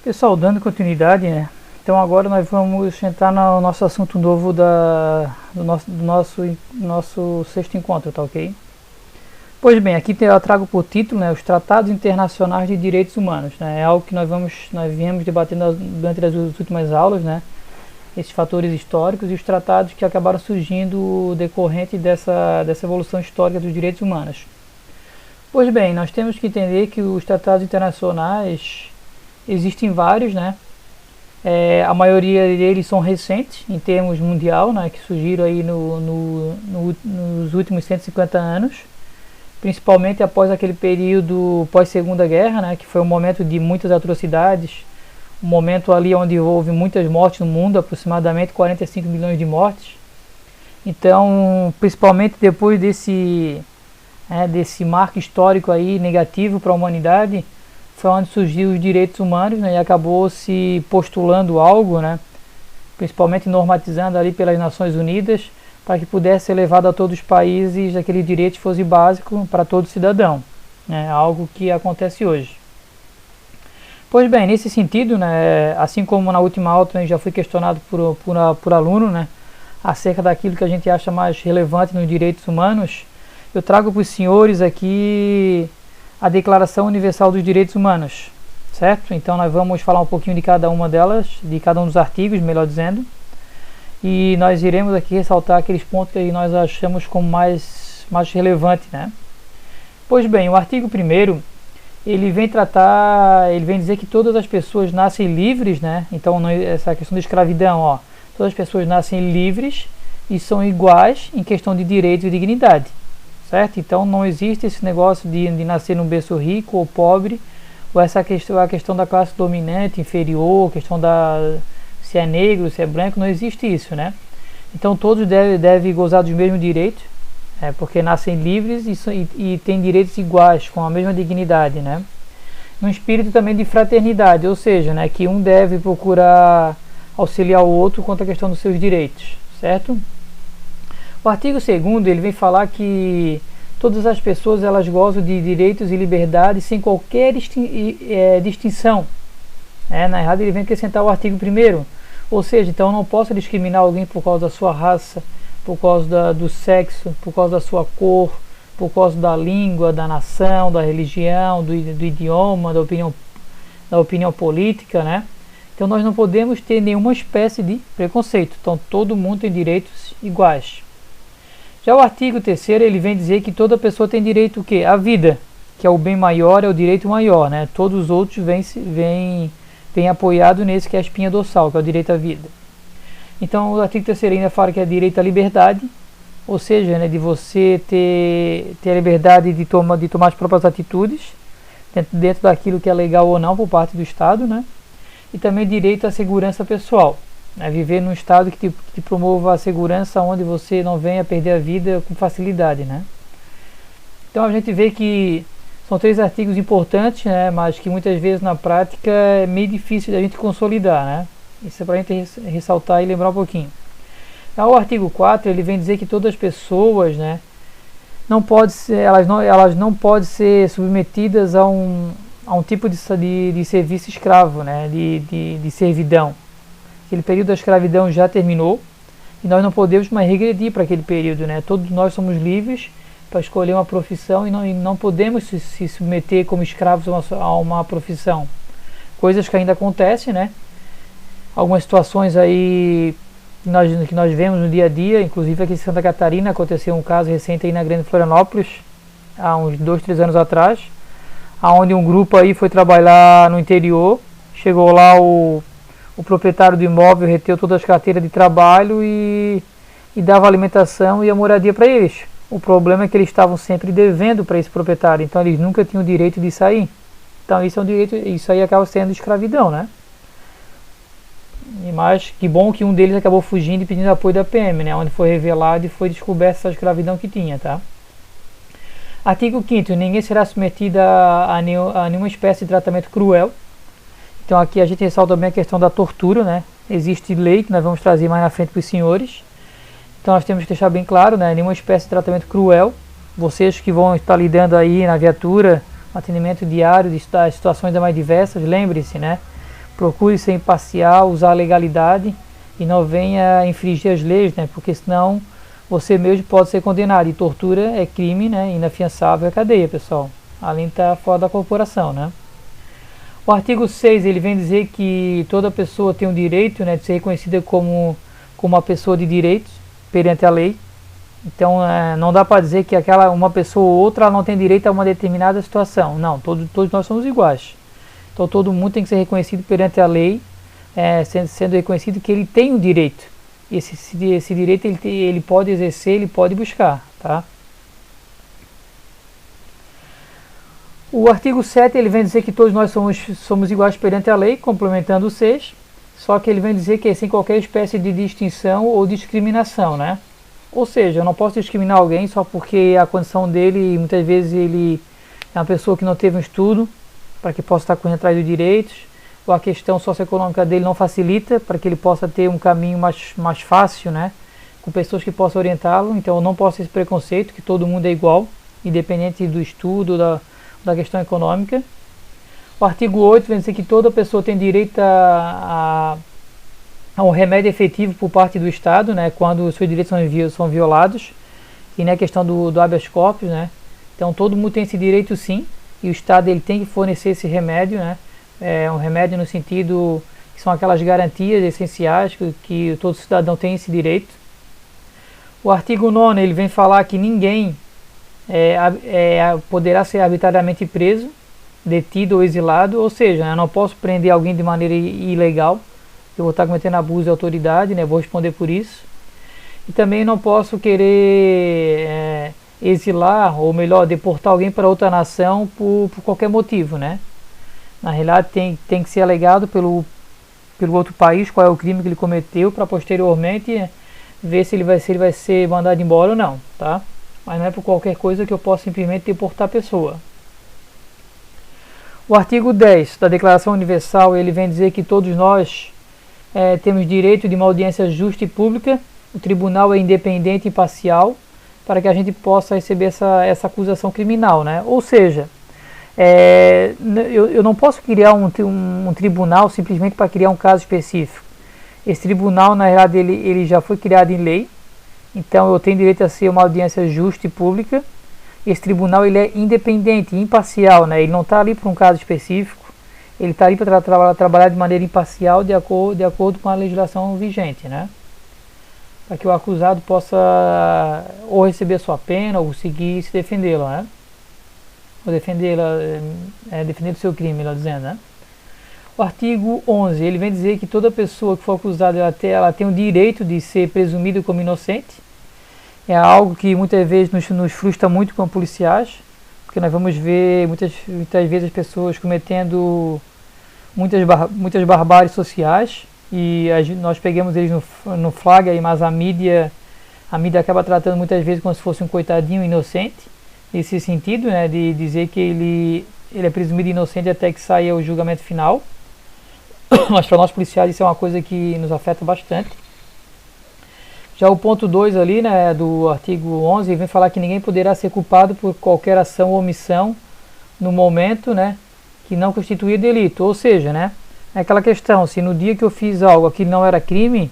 Pessoal, dando continuidade, né? Então agora nós vamos entrar no nosso assunto novo do nosso sexto encontro, tá ok? Pois bem, aqui eu trago por título, né, os Tratados Internacionais de Direitos Humanos, né? É algo que nós viemos debatendo durante as últimas aulas, né? Esses fatores históricos e os tratados que acabaram surgindo decorrente dessa evolução histórica dos direitos humanos. Pois bem, nós temos que entender que os tratados internacionais existem vários, né? A maioria deles são recentes em termos mundial, né? Que surgiram aí nos últimos 150 anos, principalmente após aquele período pós-Segunda Guerra, né? Que foi um momento de muitas atrocidades, um momento ali onde houve muitas mortes no mundo, aproximadamente 45 milhões de mortes. Então, principalmente depois desse marco histórico aí negativo para a humanidade, foi onde surgiu os direitos humanos, né, e acabou se postulando algo, né, principalmente normatizando ali pelas Nações Unidas, para que pudesse ser levado a todos os países, aquele direito fosse básico para todo cidadão, né, algo que acontece hoje. Pois bem, nesse sentido, né, assim como na última aula também já fui questionado por aluno, né, acerca daquilo que a gente acha mais relevante nos direitos humanos, eu trago para os senhores aqui a Declaração Universal dos Direitos Humanos, certo? Então nós vamos falar um pouquinho de cada uma delas, de cada um dos artigos, melhor dizendo, e nós iremos aqui ressaltar aqueles pontos que nós achamos como mais relevante, né? Pois bem, o artigo 1º, ele vem dizer que todas as pessoas nascem livres, né? Então essa questão da escravidão, ó, todas as pessoas nascem livres e são iguais em questão de direito e dignidade. Certo? Então não existe esse negócio de nascer num berço rico ou pobre, ou a questão da classe dominante, inferior, questão se é negro, se é branco, não existe isso, né? Então todos devem gozar dos mesmos direitos, porque nascem livres e têm direitos iguais, com a mesma dignidade, né? Num espírito também de fraternidade, ou seja, né, que um deve procurar auxiliar o outro quanto à questão dos seus direitos, certo? O artigo 2º, ele vem falar que todas as pessoas elas gozam de direitos e liberdades sem qualquer distinção. Na errada ele vem acrescentar o artigo 1º, ou seja, então eu não posso discriminar alguém por causa da sua raça, por causa do sexo, por causa da sua cor, por causa da língua, da nação, da religião, do idioma, da opinião política, né? Então nós não podemos ter nenhuma espécie de preconceito, então todo mundo tem direitos iguais. Já o artigo 3º, ele vem dizer que toda pessoa tem direito o quê? À vida, que é o bem maior, é o direito maior, né? Todos os outros vêm apoiado nesse que é a espinha dorsal, que é o direito à vida. Então o artigo 3º ainda fala que é direito à liberdade, ou seja, né, de você ter a liberdade de tomar as próprias atitudes, dentro daquilo que é legal ou não por parte do Estado, né? E também direito à segurança pessoal. Viver num estado que promova a segurança, onde você não venha perder a vida com facilidade, né? Então a gente vê que são 3 artigos importantes, né, mas que muitas vezes na prática é meio difícil da gente consolidar, né? Isso é para a gente ressaltar e lembrar um pouquinho. Já o artigo 4, ele vem dizer que todas as pessoas, né, elas não podem ser submetidas a um tipo de serviço escravo, né, de servidão. Aquele período da escravidão já terminou e nós não podemos mais regredir para aquele período, né? Todos nós somos livres para escolher uma profissão e não podemos se submeter como escravos a uma profissão. Coisas que ainda acontecem, né? Algumas situações aí que nós vemos no dia a dia, inclusive aqui em Santa Catarina aconteceu um caso recente aí na Grande Florianópolis, há uns 2, 3 anos atrás, onde um grupo aí foi trabalhar no interior, chegou lá o proprietário do imóvel reteu todas as carteiras de trabalho e dava alimentação e a moradia para eles. O problema é que eles estavam sempre devendo para esse proprietário, então eles nunca tinham o direito de sair. Então isso aí acaba sendo escravidão, né? Mas que bom que um deles acabou fugindo e pedindo apoio da PM, né? Onde foi revelado e foi descoberta essa escravidão que tinha, tá? Artigo 5º, ninguém será submetido a nenhuma espécie de tratamento cruel. Então aqui a gente ressalta também a questão da tortura, né? Existe lei que nós vamos trazer mais na frente para os senhores. Então nós temos que deixar bem claro, né? Nenhuma espécie de tratamento cruel. Vocês que vão estar lidando aí na viatura, um atendimento diário de situações mais diversas, lembre-se, né? procure ser imparcial, usar a legalidade e não venha infringir as leis, né? Porque senão você mesmo pode ser condenado. E tortura é crime, né? Inafiançável é cadeia, pessoal. Além de estar fora da corporação, né? O artigo 6, ele vem dizer que toda pessoa tem o direito, né, de ser reconhecida como uma pessoa de direitos perante a lei. Então, não dá para dizer que uma pessoa ou outra não tem direito a uma determinada situação. Não, todos nós somos iguais. Então, todo mundo tem que ser reconhecido perante a lei, sendo reconhecido que ele tem o direito. Esse direito ele pode exercer, ele pode buscar, tá? O artigo 7, ele vem dizer que todos nós somos iguais perante a lei, complementando o 6, só que ele vem dizer que é sem qualquer espécie de distinção ou discriminação, né? Ou seja, eu não posso discriminar alguém só porque a condição dele, muitas vezes ele é uma pessoa que não teve um estudo para que possa estar correndo atrás dos direitos, ou a questão socioeconômica dele não facilita para que ele possa ter um caminho mais fácil, né? Com pessoas que possam orientá-lo. Então eu não posso ter esse preconceito, que todo mundo é igual, independente do estudo, da questão econômica. O artigo 8 vem dizer que toda pessoa tem direito a um remédio efetivo por parte do Estado, né, quando os seus direitos são violados, e na questão do habeas corpus, né. Então todo mundo tem esse direito, sim, e o Estado ele tem que fornecer esse remédio, né, um remédio no sentido que são aquelas garantias essenciais que todo cidadão tem esse direito. O artigo 9 ele vem falar que ninguém poderá ser arbitrariamente preso, detido ou exilado, ou seja, eu não posso prender alguém de maneira ilegal, eu vou estar cometendo abuso de autoridade, né, vou responder por isso. E também não posso querer exilar, ou melhor, deportar alguém para outra nação por qualquer motivo, né. Na realidade tem que ser alegado pelo outro país qual é o crime que ele cometeu, para posteriormente ver se ele vai ser mandado embora ou não, tá? Mas não é por qualquer coisa que eu posso simplesmente deportar a pessoa. O artigo 10 da Declaração Universal, ele vem dizer que todos nós temos direito de uma audiência justa e pública, o tribunal é independente e imparcial, para que a gente possa receber essa acusação criminal, né? Ou seja, eu não posso criar um tribunal simplesmente para criar um caso específico. Esse tribunal, na verdade, ele já foi criado em lei. Então eu tenho direito a ser uma audiência justa e pública. Esse tribunal ele é independente, imparcial, né? Ele não está ali para um caso específico, ele está ali para trabalhar de maneira imparcial de acordo com a legislação vigente, né? Para que o acusado possa ou receber sua pena ou conseguir se defendê-lo, né? Ou defender do seu crime, melhor dizendo, né? O artigo 11, ele vem dizer que toda pessoa que for acusada, ela tem o direito de ser presumida como inocente. É algo que muitas vezes nos frustra muito como policiais, porque nós vamos ver muitas vezes as pessoas cometendo muitas barbáries sociais, e nós pegamos eles no flagra, mas a mídia acaba tratando muitas vezes como se fosse um coitadinho inocente, nesse sentido, né, de dizer que ele é presumido inocente até que saia o julgamento final. Mas para nós policiais isso é uma coisa que nos afeta bastante. Já o ponto 2 ali, né, do artigo 11, vem falar que ninguém poderá ser culpado por qualquer ação ou omissão no momento, né, que não constituía delito. Ou seja, né, é aquela questão, se no dia que eu fiz algo aquilo não era crime,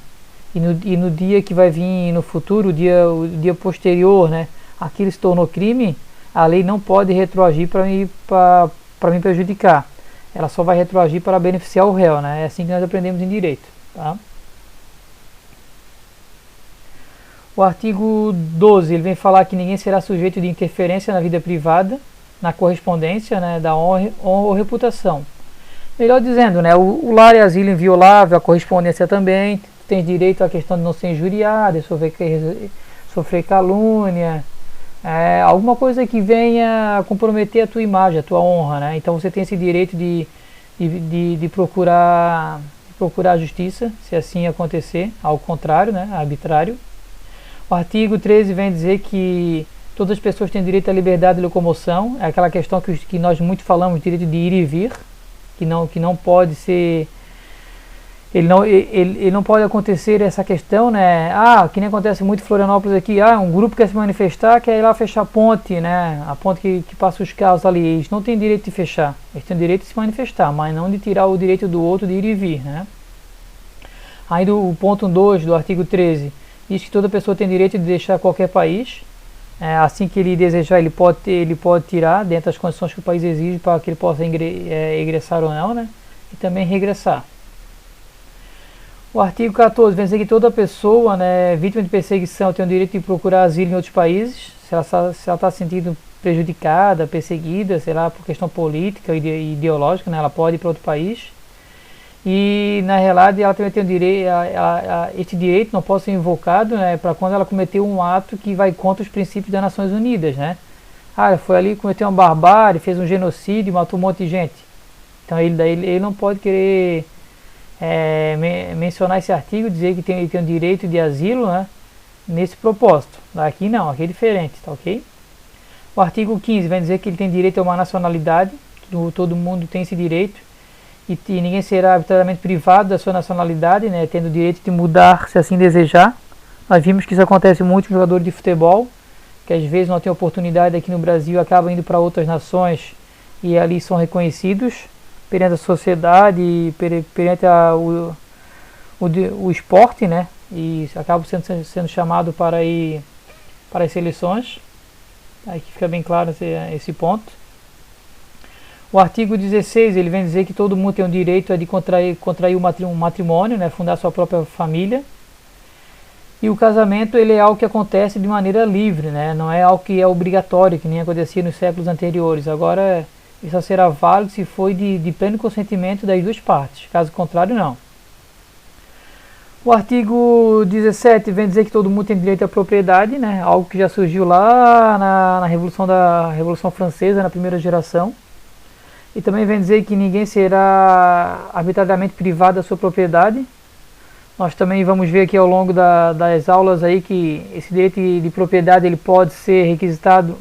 e no dia que vai vir no futuro, o dia posterior, né, aquilo se tornou crime, a lei não pode retroagir para me prejudicar. Ela só vai retroagir para beneficiar o réu, né? É assim que nós aprendemos em direito, tá? O artigo 12, ele vem falar que ninguém será sujeito de interferência na vida privada, na correspondência, né, da honra ou reputação. Melhor dizendo, né, o lar é asilo inviolável, a correspondência também, tem direito à questão de não ser injuriado, de sofrer calúnia, alguma coisa que venha comprometer a tua imagem, a tua honra, né? Então você tem esse direito de procurar a justiça, se assim acontecer, ao contrário, né? Arbitrário. O artigo 13 vem dizer que todas as pessoas têm direito à liberdade de locomoção, é aquela questão que nós muito falamos, direito de ir e vir, que não pode ser Ele não pode acontecer essa questão, né? Que nem acontece muito em Florianópolis aqui, um grupo quer se manifestar, quer ir lá fechar a ponte, né? A ponte que passa os carros ali. Eles não têm direito de fechar, eles têm direito de se manifestar, mas não de tirar o direito do outro de ir e vir, né? Aí o ponto 2 do artigo 13 diz que toda pessoa tem direito de deixar qualquer país, assim que ele desejar ele pode tirar, dentro das condições que o país exige para que ele possa ingressar ou não, né? E também regressar. O artigo 14 vem dizer que toda pessoa, né, vítima de perseguição tem o direito de procurar asilo em outros países, se ela está se sentindo prejudicada, perseguida, sei lá, por questão política e ideológica, né, ela pode ir para outro país. E na realidade ela também tem o direito, este direito não pode ser invocado, né, para quando ela cometeu um ato que vai contra os princípios das Nações Unidas, né? Ela foi ali, cometeu uma barbárie, fez um genocídio, matou um monte de gente. Então ele não pode querer mencionar esse artigo, dizer que ele tem o direito de asilo, né, nesse propósito. Aqui não, aqui é diferente, tá ok? O artigo 15 vai dizer que ele tem direito a uma nacionalidade, todo mundo tem esse direito, e ninguém será arbitrariamente privado da sua nacionalidade, né, tendo o direito de mudar se assim desejar. Nós vimos que isso acontece muito com jogadores de futebol, que às vezes não tem oportunidade aqui no Brasil, acabam indo para outras nações e ali são reconhecidos perante a sociedade, perante o esporte, né? E acabam sendo chamado para as seleções. Aqui fica bem claro esse ponto. O artigo 16 ele vem dizer que todo mundo tem o direito de contrair um matrimônio, né? Fundar sua própria família. E o casamento ele é algo que acontece de maneira livre, né? Não é algo que é obrigatório, que nem acontecia nos séculos anteriores. Agora isso só será válido se for de pleno consentimento das duas partes, caso contrário não. O artigo 17 vem dizer que todo mundo tem direito à propriedade, né? Algo que já surgiu lá na Revolução Francesa, na primeira geração. E também vem dizer que ninguém será arbitrariamente privado da sua propriedade. Nós também vamos ver aqui ao longo das aulas aí que esse direito de propriedade ele pode ser requisitado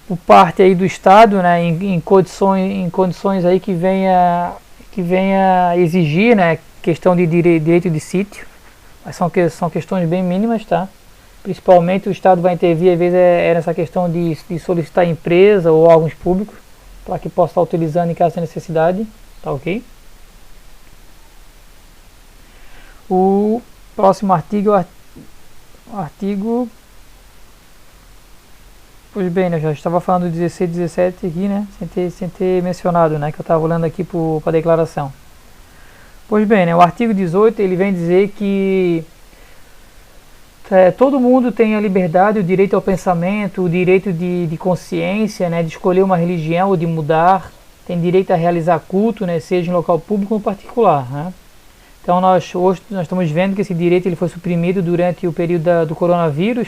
por parte aí do Estado, né, em condições aí que venha exigir, né, questão de direito de sítio, mas são questões bem mínimas, tá? Principalmente o Estado vai intervir, às vezes nessa questão de solicitar empresa ou órgãos públicos, para que possa estar utilizando em caso de necessidade, tá ok? O próximo artigo é o artigo... Pois bem, né, eu já estava falando do 16 e 17 aqui, né, sem ter mencionado, né, que eu estava olhando aqui para a declaração. Pois bem, né, o artigo 18 ele vem dizer que todo mundo tem a liberdade, o direito ao pensamento, o direito de consciência, né, de escolher uma religião ou de mudar, tem direito a realizar culto, né, seja em local público ou particular, né. Então hoje nós estamos vendo que esse direito ele foi suprimido durante o período do coronavírus,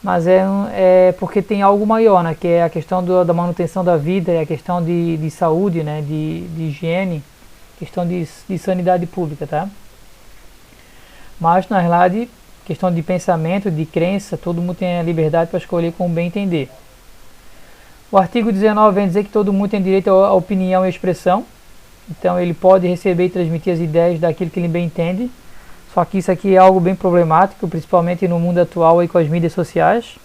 mas é porque tem algo maior, né, que é a questão da manutenção da vida, é a questão de saúde, né, de higiene, questão de sanidade pública, tá? Mas, na verdade, questão de pensamento, de crença, todo mundo tem a liberdade para escolher como bem entender. O artigo 19 vem dizer que todo mundo tem direito à opinião e expressão, então ele pode receber e transmitir as ideias daquilo que ele bem entende. Só que isso aqui é algo bem problemático, principalmente no mundo atual aí com as mídias sociais,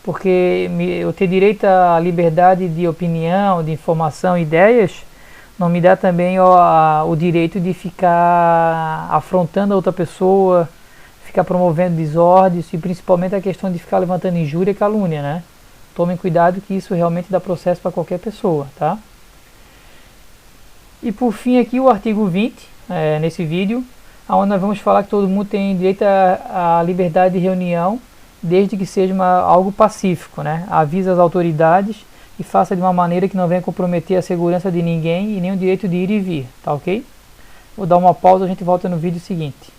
porque eu ter direito à liberdade de opinião, de informação, ideias, não me dá também o direito de ficar afrontando a outra pessoa, ficar promovendo desordens e principalmente a questão de ficar levantando injúria e calúnia, né? Tomem cuidado que isso realmente dá processo para qualquer pessoa, tá? E por fim aqui o artigo 20, nesse vídeo, onde nós vamos falar que todo mundo tem direito à liberdade de reunião, desde que seja algo pacífico, né? Avise as autoridades e faça de uma maneira que não venha comprometer a segurança de ninguém e nem o direito de ir e vir, tá ok? Vou dar uma pausa, a gente volta no vídeo seguinte.